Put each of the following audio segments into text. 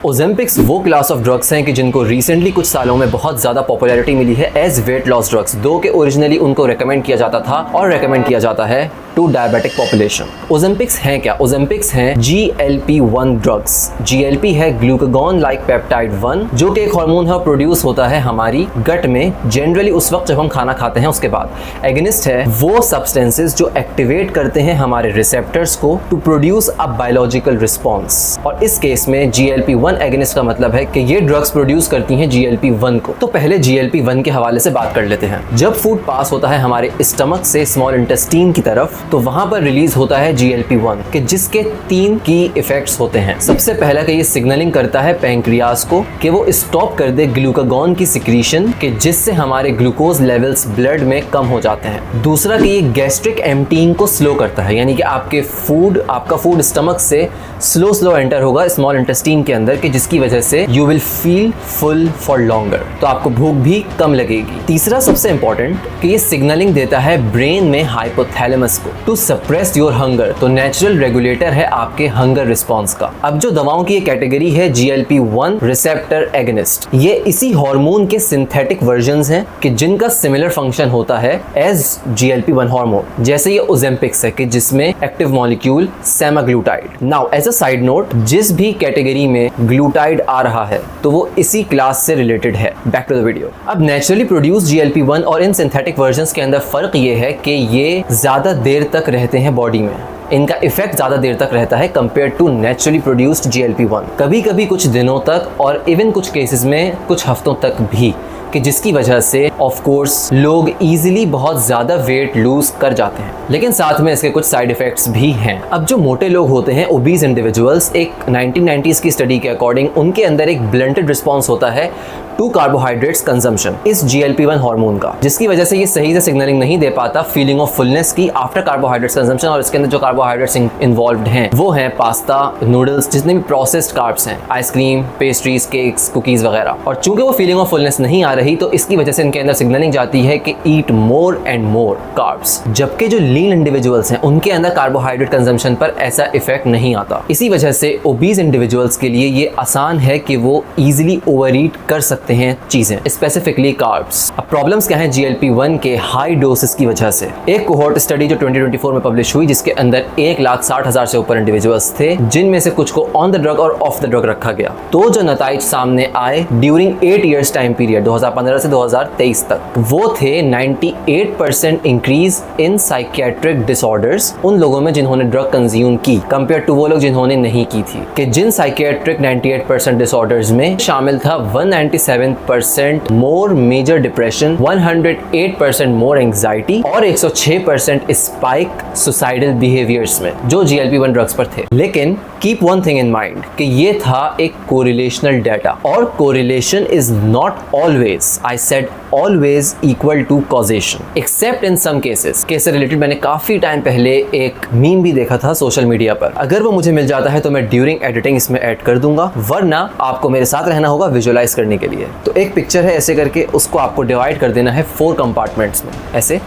ओजेम्पिक्स वो class of drugs हैं कि जिनको रिसेंटली कुछ सालों में बहुत ज़्यादा पॉपुलैरिटी मिली है एज वेट लॉस ड्रग्स, दो के ओरिजिनली उनको रेकमेंड किया जाता था और रेकमेंड किया जाता है टू डायबिटिक पॉपुलेशन। ओजेम्पिक्स हैं क्या? ओजेम्पिक्स हैं GLP-1 ड्रग्स। GLP है ग्लूकागॉन लाइक पेप्टाइड 1, जो कि एक हार्मोन है और प्रोड्यूस होता है हमारी गट में जनरली उस वक्त जब हम खाना खाते हैं उसके बाद। एगनिस्ट है वो सब्सटेंसेस जो एक्टिवेट करते हैं हमारे रिसेप्टर्स को to produce a biological response, और इस केस में GLP-1 एगनिस्ट का मतलब है कि ये ड्रग्स प्रोड्यूस करती हैं GLP-1 को। तो पहले GLP-1 के हवाले से बात कर लेते हैं। जब फूड पास होता है हमारे स्टमक से स्मॉल इंटेस्टीन की तरफ तो वहां पर रिलीज होता है GLP-1 कि जिसके 3 की इफेक्ट्स होते हैं। सबसे पहला कि ये सिग्नलिंग करता है पैंक्रियास को कि वो स्टॉप कर दे ग्लूकागॉन की सिक्रीशन कि जिससे हमारे ग्लूकोज लेवल्स ब्लड में कम हो जाते हैं। दूसरा कि ये गैस्ट्रिक एम्प्टीइंग को स्लो करता है, यानी कि आपका फूड स्टमक से स्लो एंटर होगा स्मॉल इंटेस्टीन के अंदर कि जिसकी वजह से you will feel full for longer, तो आपको भूख भी कम लगेगी। तीसरा सबसे इंपॉर्टेंट कि ये सिग्नलिंग देता है ब्रेन में हाइपोथैलेमस को टू सप्रेस योर हंगर, तो नेचुरल रेगुलेटर है आपके हंगर रिस्पॉन्स का। अब जो दवाओं की ये कैटेगरी है GLP-1 रिसेप्टर एगनिस्ट, ये इसी हार्मोन के सिंथेटिक वर्जन्स हैं कि जिनका सिमिलर फंक्शन होता है एज GLP-1 हार्मोन, जैसे ये ओजेम्पिक्स है कि जिसमें active molecule semaglutide. Now as a side note, जिस भी कैटेगरी में ग्लूटाइड आ रहा है तो वो इसी क्लास से रिलेटेड है। Back to the video. अब नेचुरली प्रोड्यूस GLP-1 और इन सिंथेटिक वर्जन्स के अंदर फर्क ये है कि ये ज्यादा देर तक रहते हैं बॉडी में, इनका इफेक्ट ज्यादा देर तक रहता है compare to naturally produced GLP-1, कभी कभी कुछ दिनों तक और इवन कुछ केसेस में कुछ हफ्तों तक भी, कि जिसकी वजह से ऑफ कोर्स लोग इजीली बहुत ज़्यादा वेट लूज कर जाते हैं, लेकिन साथ में इसके कुछ साइड इफ़ेक्ट्स भी हैं। अब जो मोटे लोग होते हैं ओबीज इंडिविजुअल्स, एक 1990s की स्टडी के अकॉर्डिंग उनके अंदर एक ब्लंटेड रिस्पॉन्स होता है टू कार्बोहाइड्रेट्स कंजम्पशन इस GLP-1 हार्मोन का, जिसकी वजह से ये सही से सिग्नलिंग नहीं दे पाता फीलिंग ऑफ फुलनेस की आफ्टर कार्बोहाइड्रेट्स कंजम्पशन। और इसके अंदर जो कार्बोहाइड्रेट्स इन्वॉल्व्ड हैं वो हैं पास्ता, नूडल्स, जितने भी प्रोसेस्ड कार्ब्स हैं, आइसक्रीम, पेस्ट्रीज, केक्स, कुकीज वगैरह। और चूंकि वो फीलिंग ऑफ फुलनेस नहीं आ रही तो इसकी वजह से इनके अंदर सिग्नलिंग जाती है कि ईट मोर एंड मोर कार्ब्स, जबकि जो लीन इंडिविजुअल्स हैं उनके अंदर कार्बोहाइड्रेट कंजम्पशन पर ऐसा इफेक्ट नहीं आता। इसी वजह से ओबीज इंडिविजुअल्स के लिए ये आसान है कि वो इजीली ओवर ईट कर सकते हैं चीजें, स्पेसिफिकली कार्ब्स। अब प्रॉब्लम्स क्या हैं GLP-1 के हाई डोसेस की वजह से? एक कोहोर्ट स्टडी जो 2024 में पब्लिश हुई जिसके अंदर 1,60,000 से ऊपर इंडिविजुअल्स थे, जिनमें से कुछ को ऑन द ड्रग और ऑफ द ड्रग रखा गया। तो जो नताइज सामने आए ड्यूरिंग 8 इयर्स टाइम पीरियड 2015 से 2023 तक, वो थे 98% इंक्रीज इन साइकियाट्रिक डिसऑर्डर्स उन लोगों में जिन्होंने ड्रग कंज्यूम की कंपेयर टू वो लोग जिन्होंने नहीं की थी। कि जिन साइकियाट्रिक 98% डिसऑर्डर्स में शामिल था 197% मोर मेजर डिप्रेशन, 108% मोर एंग्जाइटी और 106% स्पाइक सुसाइडल बिहेवियर्स में जो GLP-1 ड्रग्स पर थे। लेकिन keep one thing in mind कि ये था एक कोरिलेशनल डाटा, और correlation is not always, I said always, equal to causation, except in some cases. Case से रिलेटेड मैंने काफी टाइम पहले एक मीम भी देखा था सोशल मीडिया पर, अगर वो मुझे मिल जाता है तो मैं ड्यूरिंग एडिटिंग इसमें ऐड कर दूंगा, वरना आपको मेरे साथ रहना होगा विजुअलाइज करने के लिए। तो एक पिक्चर है ऐसे करके, उसको आपको डिवाइड कर देना है 4 कंपार्टमेंट्स में, ऐसे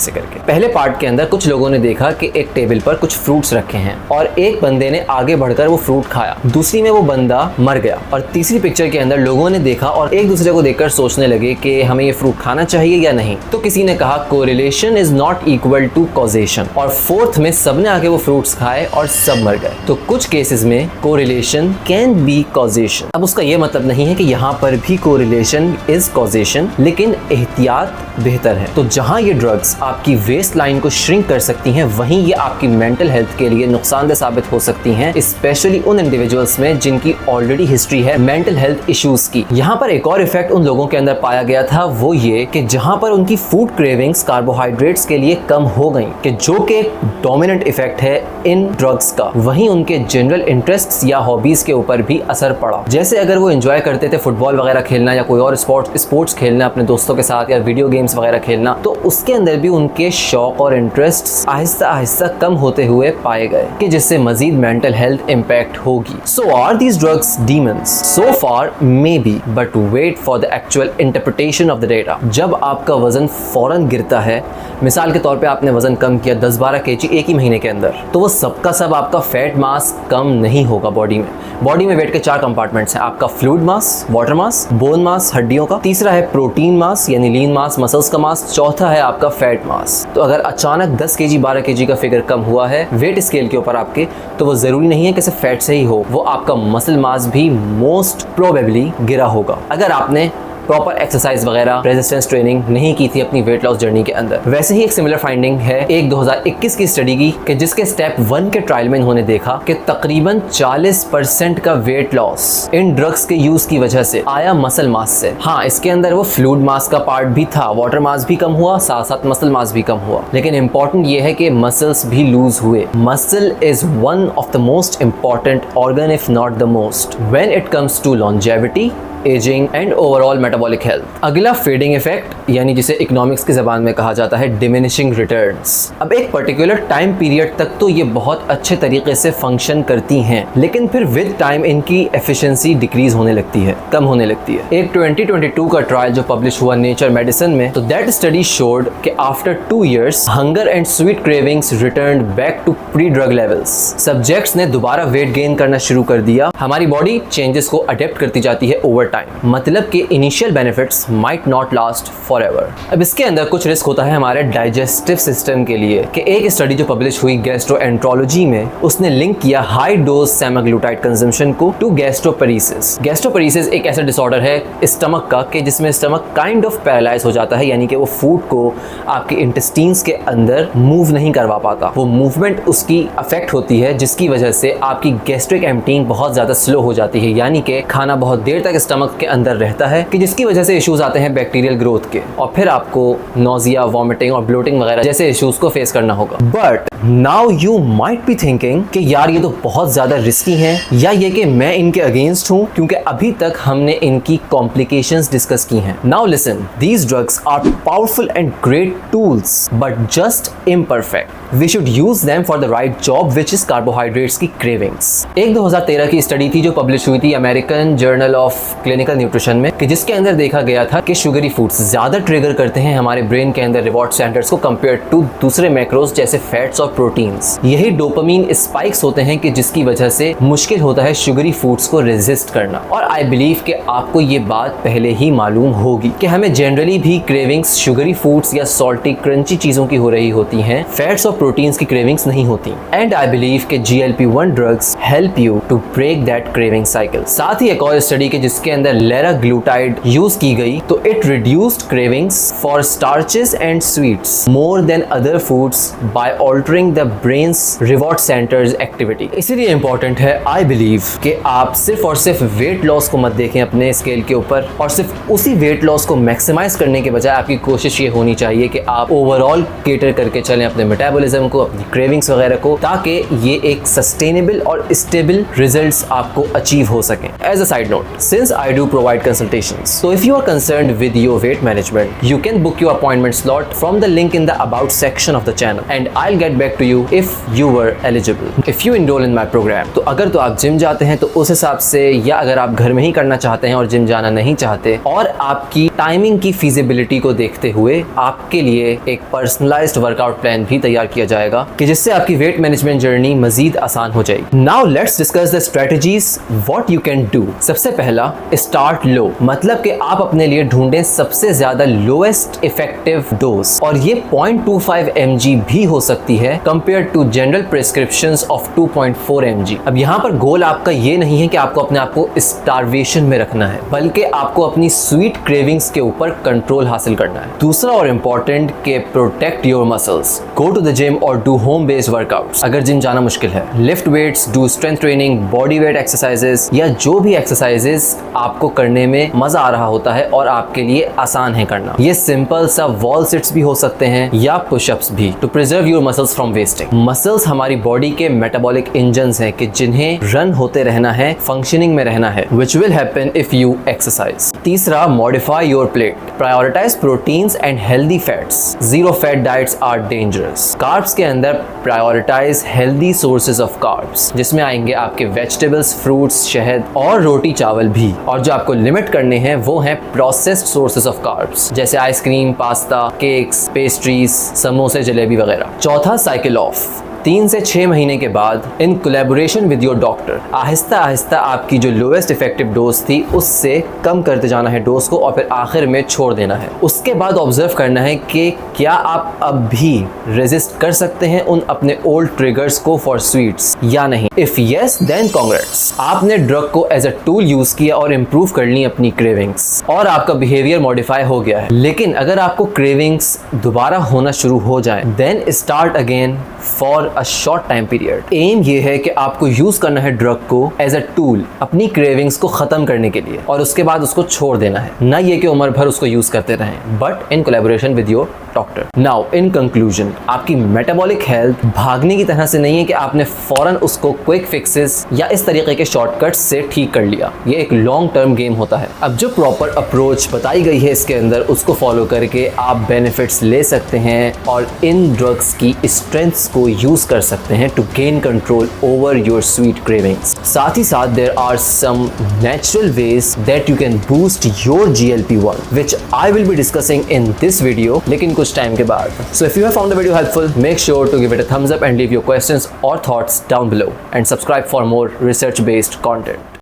करके। पहले पार्ट के अंदर कुछ लोगों ने देखा कि एक टेबल पर कुछ फ्रूट्स रखे हैं और एक बंदे ने आगे बढ़कर वो फ्रूट खाया, दूसरी में वो बंदा मर गया। और तीसरी पिक्चर के अंदर लोगों ने देखा और एक दूसरे को देखकर सोचने लगे कि हमें ये फ्रूट खाना चाहिए या नहीं। तो किसी ने कहा correlation is not equal to causation, और फोर्थ में सबने आके वो फ्रूट्स खाए और सब मर गए। तो कुछ केसेस में कोरिलेशन कैन बी कॉजेशन। अब उसका ये मतलब नहीं है कि यहाँ पर भी कोरिलेशन इज कॉजेशन, लेकिन एहतियात बेहतर है। तो जहाँ ये ड्रग्स आपकी वेस्ट लाइन को श्रिंक कर सकती हैं, वहीं ये आपकी मेंटल हेल्थ के लिए नुकसानदेह साबित हो सकती हैं, स्पेशली उन इंडिविजुअल्स में जिनकी ऑलरेडी हिस्ट्री है मेंटल हेल्थ इश्यूज की। यहाँ पर एक और इफेक्ट उन लोगों के अंदर पाया गया था, वो ये कि जहाँ पर उनकी फूड क्रेविंग्स कार्बोहाइड्रेट्स के लिए कम हो गई, कि जो कि एक डोमिनेंट इफेक्ट है इन ड्रग्स का, वहीं उनके जनरल इंटरेस्ट्स या हॉबीज के ऊपर भी असर पड़ा। जैसे अगर वो एंजॉय करते थे फुटबॉल वगैरह खेलना या कोई और स्पोर्ट्स खेलना अपने दोस्तों के साथ या वीडियो गेम्स वगैरह खेलना, तो उसके अंदर भी उनके शौक और इंटरेस्ट्स आहिस्ता आहिस्ता कम होते हुए पाए गए, कि जिससे मजीद मेंटल हेल्थ इंपैक्ट होगी। So are these drugs demons? So far maybe, but wait for the actual interpretation of the data. जब आपका वजन फौरन गिरता है मिसाल के तौर पे आपने वजन कम किया 10-12 kg एक ही महीने के अंदर, तो वो सबका सब आपका फैट मास कम नहीं होगा बॉडी में वेट के 4 कंपार्टमेंट्स हैं, आपका फ्लूइड मास, वाटर मास, बोन मास हड्डियों का, तीसरा है प्रोटीन मास यानी लीन मास मसल्स का मास, चौथा है आपका फैट मास। तो अगर अचानक 10 kg 12 kg का फिगर कम हुआ है वेट स्केल के ऊपर आपके, तो वो जरूरी नहीं है कि सिर्फ फैट से ही हो, वो आपका मसल मास भी मोस्ट प्रोबेबली गिरा होगा अगर आपने प्रॉपर एक्सरसाइज वगैरह रेजिस्टेंस ट्रेनिंग नहीं की थी अपनी वेट लॉस जर्नी के अंदर। वैसे ही एक सिमिलर फाइंडिंग है एक 2021 की स्टडी की कि जिसके स्टेप 1 के ट्रायल में इन्होंने देखा कि तकरीबन 40% का वेट लॉस इन ड्रग्स के यूज की वजह से आया मसल मास से। हाँ, इसके अंदर वो फ्लूइड मास का पार्ट भी था, वाटर मास भी कम हुआ, साथ साथ मसल मास भी कम हुआ, लेकिन इंपॉर्टेंट ये है कि मसल्स भी लूज हुए। Muscle is one of the most important organ if not the most when it comes to longevity, ageing and overall metabolic health. अगला फेडिंग इफेक्ट यानी जिसे इकोनॉमिक्स की जबान में कहा जाता है डिमिनिशिंग रिटर्न्स। अब एक पर्टिकुलर टाइम पीरियड तक तो ये बहुत अच्छे तरीके से फंक्शन करती हैं, लेकिन फिर विद टाइम इनकी एफिशिएंसी डिक्रीज होने लगती है, कम होने लगती है। एक 2022 का ट्रायल जो पब्लिश हुआ नेचर मेडिसिन में, तो दैट स्टडी शोड कि after 2 years hunger and sweet cravings returned back to pre drug levels. Subjects ने दोबारा वेट गेन करना शुरू कर दिया। हमारी बॉडी चेंजेस को अडेप्ट करती जाती है ओवर टाइम, मतलब कि initial benefits might not last forever. अब इसके अंदर कुछ रिस्क होता है हमारे डाइजेस्टिव सिस्टम के लिए कि एक स्टडी जो पब्लिश हुई गैस्ट्रोएंट्रोलॉजी में, उसने लिंक किया हाई डोज सेमाग्लूटाइड कंजम्पशन को टू गैस्ट्रोपैरेसिस। गैस्ट्रोपैरेसिस एक ऐसा डिसऑर्डर है स्टमक का कि जिसमें स्टमक काइंड ऑफ पैरालाइज हो जाता है, यानी कि वो फूड को आपके इंटेस्टाइन्स के अंदर मूव नहीं करवा पाता, वो मूवमेंट उसकी अफेक्ट होती है, जिसकी वजह से आपकी गैस्ट्रिक एम्प्टिंग बहुत ज्यादा स्लो हो जाती है, यानी कि खाना बहुत देर तक स्टमक के अंदर रहता है कि जिसकी वजह से इश्यूज आते हैं बैक्टीरियल ग्रोथ के, और फिर आपको नोजिया, वॉमिटिंग और ब्लोटिंग वगैरह जैसे इश्यूज को फेस करना होगा। But now you might be thinking कि यार ये तो बहुत ज्यादा रिस्की हैं, या ये कि मैं इनके अगेंस्ट हूं क्योंकि अभी तक हमने इनकी कॉम्प्लिकेशंस डिस्कस की हैं। Now listen, these drugs are powerful and great tools but just imperfect. We should use them for the right job which is carbohydrates की क्रेविंग्स। एक 2013 की स्टडी थी जो पब्लिश हुई थी American journal of clinical nutrition में, कि जिसके अंदर देखा गया था कि शुगरी फूड्स ज्यादा ट्रिगर करते हैं हमारे ब्रेन के अंदर रिवॉर्ड सेंटर्स को कंपेयर टू दूसरे मैक्रोज जैसे फैट्स और प्रोटीन्स। यही डोपामीन स्पाइक्स होते हैं कि जिसकी वजह से मुश्किल होता है शुगरी फूड्स को रेजिस्ट करना। और आई बिलीव कि आपको ये बात पहले ही मालूम होगी कि हमें जनरली भी क्रेविंग्स शुगरी फूड्स या सॉल्टी क्रंची चीजों की हो रही होती हैं, फैट्स और प्रोटीन्स की क्रेविंग्स नहीं होती। एंड आई बिलीव कि GLP-1 drugs help you to break that craving cycle. साथ ही एक और स्टडी के जिसके अंदर लेराग्लूटाइड यूज की गई, तो it reduced cravings for starches and sweets more than other foods by altering the brains reward centres activity. इसीलिए इंपॉर्टेंट है आई बिलीव कि आप सिर्फ और सिर्फ वेट लॉस को मत देखें अपने स्केल के ऊपर, और सिर्फ उसी वेट लॉस को मैक्सिमाइज करने के बजाय आपकी कोशिश ये होनी चाहिए कि आप ओवरऑल केटर करके चलें अपने मेटाबॉलिज्म को, अपनी क्रेविंग्स वगैरह को, ताकि ये एक सस्टेनेबल और स्टेबल रिजल्ट्स आपको अचीव हो सकें। As a side note, since I do provide consultations, so if you are concerned with your weight management, you can book your appointment slot from the link in the about section of the channel and I'll get back to you if you were eligible, if you enroll in my program। तो अगर तो आप gym जाते हैं तो उस हिसाब से, या अगर आप घर में ही करना चाहते हैं और जिम जाना नहीं चाहते, और आपकी टाइमिंग की फिजिबिलिटी को देखते हुए आपके लिए एक पर्सनलाइज्ड वर्कआउट प्लान भी तैयार किया जाएगा कि जिससे आपकी वेट मैनेजमेंट जर्नी मजीद आसान हो जाएगी। Now let's discuss the strategies what you can do. सबसे पहला, स्टार्ट लो, मतलब कि आप अपने लिए ढूंढें सबसे ज्यादा लोएस्ट इफेक्टिव डोज, और ये 0.25 mg भी हो सकती है compare to general prescriptions of 2.4 mg। अब यहाँ पर गोल आपका ये नहीं है कि आपको अपने आप को स्टारवेशन में रखना है, बल्कि आपको अपनी स्वीट क्रेविंग्स के ऊपर कंट्रोल हासिल करना है। दूसरा और इम्पोर्टेंट के protect your muscles, go to the gym और डू होम बेस्ड वर्कआउट्स। अगर जिम जाना मुश्किल है, lift weights, do strength training, body weight exercises, या जो भी एक्सरसाइजेस आपको करने में मजा आ रहा होता है और आपके लिए आसान है करना। ये सिंपल सा वॉल सिट्स भी हो सकते हैं या पुशअप्स भी, to preserve your muscles from wasting. Muscles हमारी बॉडी के मेटाबॉलिक इंजन्स हैं कि जिन्हें रन होते रहना है, फंक्शनिंग में रहना है, which will happen if you exercise। तीसरा, modify your plate, prioritize proteins and healthy fats, zero fat diets are dangerous। Carbs के अंदर prioritize healthy sources of carbs, जिसमें आएंगे आपके वेजिटेबल्स, फ्रूट्स, शहद और रोटी चावल भी, और और जो आपको लिमिट करने हैं वो हैं प्रोसेस्ड सोर्सेज ऑफ कार्ब्स, जैसे आइसक्रीम, पास्ता, केक्स, पेस्ट्रीज, समोसे, जलेबी वगैरह। चौथा, साइकिल ऑफ। 3 से 6 महीने के बाद in collaboration with your doctor Aahista Aahista आपकी जो लोएस्ट इफेक्टिव डोज थी उससे कम करते जाना है डोज को, और फिर आखिर में छोड़ देना है। उसके बाद ऑब्जर्व करना है कि क्या आप अब भी रेजिस्ट कर सकते हैं उन अपने ओल्ड ट्रिगर्स को फॉर स्वीट्स या नहीं। इफ यस, देन कांग्रेट्स, आपने ड्रग को एज अ टूल यूज किया और इम्प्रूव कर ली अपनी क्रेविंग्स और आपका बिहेवियर मॉडिफाई हो गया है। लेकिन अगर आपको क्रेविंग्स दोबारा होना शुरू हो जाए, then start again for a short time period. Aim ये है कि आपको यूज करना है ड्रग को एज अ टूल अपनी क्रेविंग्स को खत्म करने के लिए, और उसके बाद उसको छोड़ देना है, ना ये कि उम्र भर उसको यूज करते रहें, but in collaboration with your doctor. Now in conclusion, आपकी मेटाबॉलिक हेल्थ भागने की तरह से नहीं है कि आपने फौरन उसको क्विक फिक्सेस या इस तरीके के शॉर्टकट्स से ठीक कर लिया। ये एक लॉन्ग टर्म गेम होता है। अब जो प्रॉपर अप्रोच बताई गई है इसके अंदर, उसको फॉलो करके आप बेनिफिट्स ले सकते हैं और इन ड्रग्स की स्ट्रेंथ्स को यूज कर सकते हैं to gain control over your sweet cravings. साथ ही साथ there are some natural ways that you can boost your GLP-1 which I will be discussing in this video, लेकिन कुछ टाइम के बाद। So if you have found the video helpful, make sure to give it a thumbs up and leave your questions or thoughts down below, and subscribe for more research based content.